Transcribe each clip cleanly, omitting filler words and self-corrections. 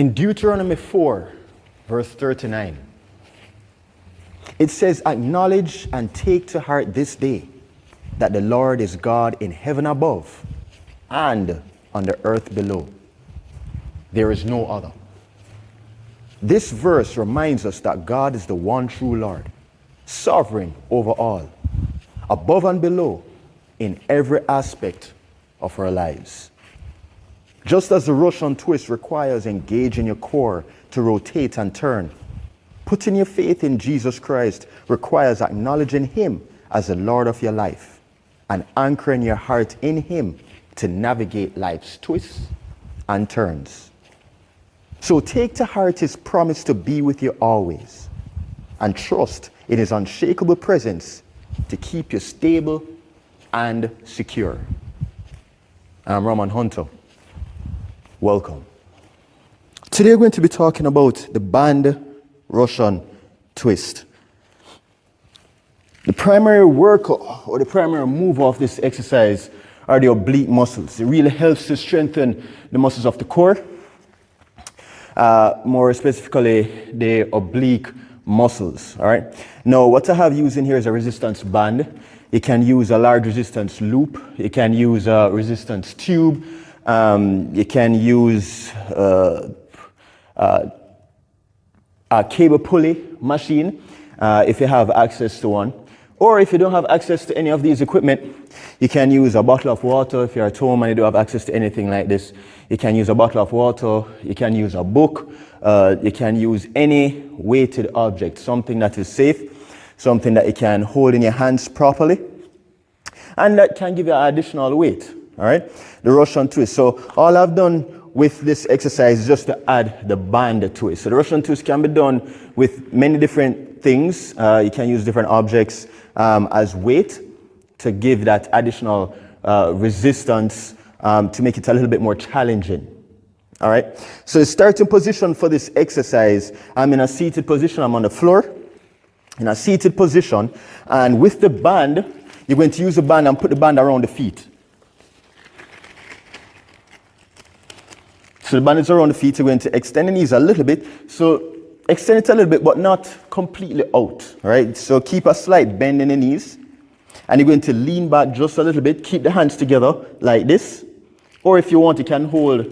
In Deuteronomy 4, verse 39, it says, acknowledge and take to heart this day that the Lord is God in heaven above and on the earth below. There is no other. This verse reminds us that God is the one true Lord, sovereign over all, above and below, in every aspect of our lives. Just as the Russian twist requires engaging your core to rotate and turn, putting your faith in Jesus Christ requires acknowledging Him as the Lord of your life and anchoring your heart in Him to navigate life's twists and turns. So take to heart His promise to be with you always and trust in His unshakable presence to keep you stable and secure. I'm Roman Hunter. Welcome. Today we're going to be talking about the band Russian twist. The primary work or the primary move of this exercise are the oblique muscles. It really helps to strengthen the muscles of the core, more specifically the oblique muscles. All right. Now, what I have used in here is a resistance band. You can use a large resistance loop. You can use a resistance tube. You can use a cable pulley machine if you have access to one. Or if you don't have access to any of these equipment, you can use a bottle of water. If you're at home and you don't have access to anything like this, you can use a bottle of water. You can use a book. You can use any weighted object, something that is safe, something that you can hold in your hands properly, and that can give you additional weight. All right, the Russian twist. So all I've done with this exercise is just to add the band twist. So the Russian twist can be done with many different things. You can use different objects as weight to give that additional resistance to make it a little bit more challenging. All right. So the starting position for this exercise, I'm in a seated position. I'm on the floor in a seated position, and with the band, you're going to use the band and put the band around the feet. So the band is around the feet. You're going to extend the knees a little bit. So extend it a little bit, but not completely out. All right. So keep a slight bend in the knees. And you're going to lean back just a little bit. Keep the hands together like this. Or if you want, you can hold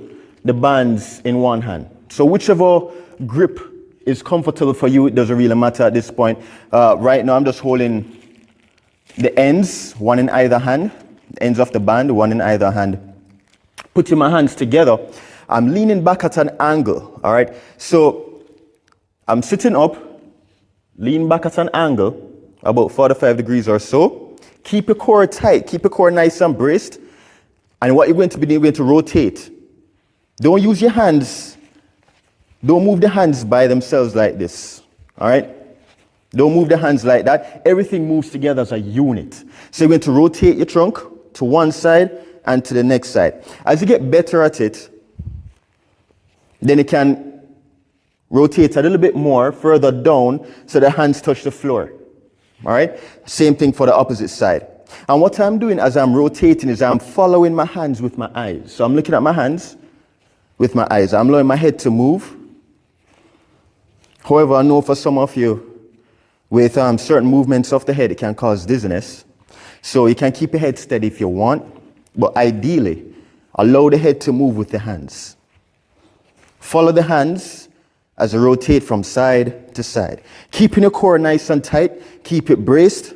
the bands in one hand. So whichever grip is comfortable for you, it doesn't really matter at this point. Right now, I'm just holding the ends, one in either hand. The ends of the band, one in either hand. Putting my hands together. I'm leaning back at an angle, all right? So I'm sitting up, lean back at an angle, about 45 degrees or so. Keep your core tight, keep your core nice and braced. And what you're going to be doing, you're going to rotate. Don't use your hands. Don't move the hands by themselves like this, all right? Don't move the hands like that. Everything moves together as a unit. So you're going to rotate your trunk to one side and to the next side. As you get better at it, then you can rotate a little bit more further down so the hands touch the floor. All right? Same thing for the opposite side. And what I'm doing as I'm rotating is I'm following my hands with my eyes. So I'm looking at my hands with my eyes. I'm allowing my head to move. However, I know for some of you, with certain movements of the head, it can cause dizziness. So you can keep your head steady if you want, but ideally, allow the head to move with the hands. Follow the hands as you rotate from side to side. Keeping your core nice and tight. Keep it braced.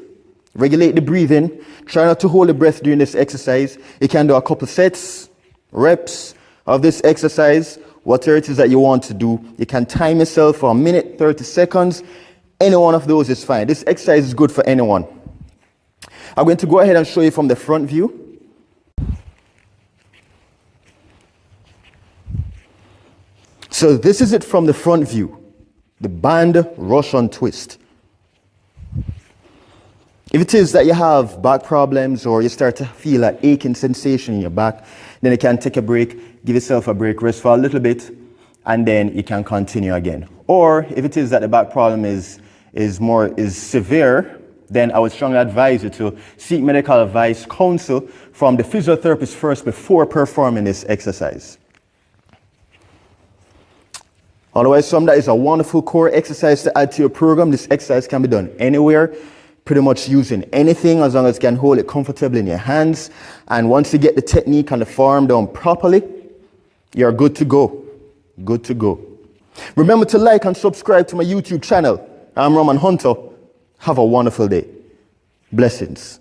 Regulate the breathing. Try not to hold the breath during this exercise. You can do a couple sets, reps of this exercise. Whatever it is that you want to do. You can time yourself for a minute, 30 seconds. Any one of those is fine. This exercise is good for anyone. I'm going to go ahead and show you from the front view. So this is it from the front view, the band Russian twist. If it is that you have back problems or you start to feel an aching sensation in your back, then you can take a break, give yourself a break, rest for a little bit, and then you can continue again. Or if it is that the back problem is severe, then I would strongly advise you to seek medical advice, counsel from the physiotherapist first before performing this exercise. Otherwise, that is a wonderful core exercise to add to your program. This exercise can be done anywhere, pretty much using anything as long as you can hold it comfortably in your hands. And once you get the technique and the form done properly, you're good to go. Good to go. Remember to like and subscribe to my YouTube channel. I'm Roman Hunter. Have a wonderful day. Blessings.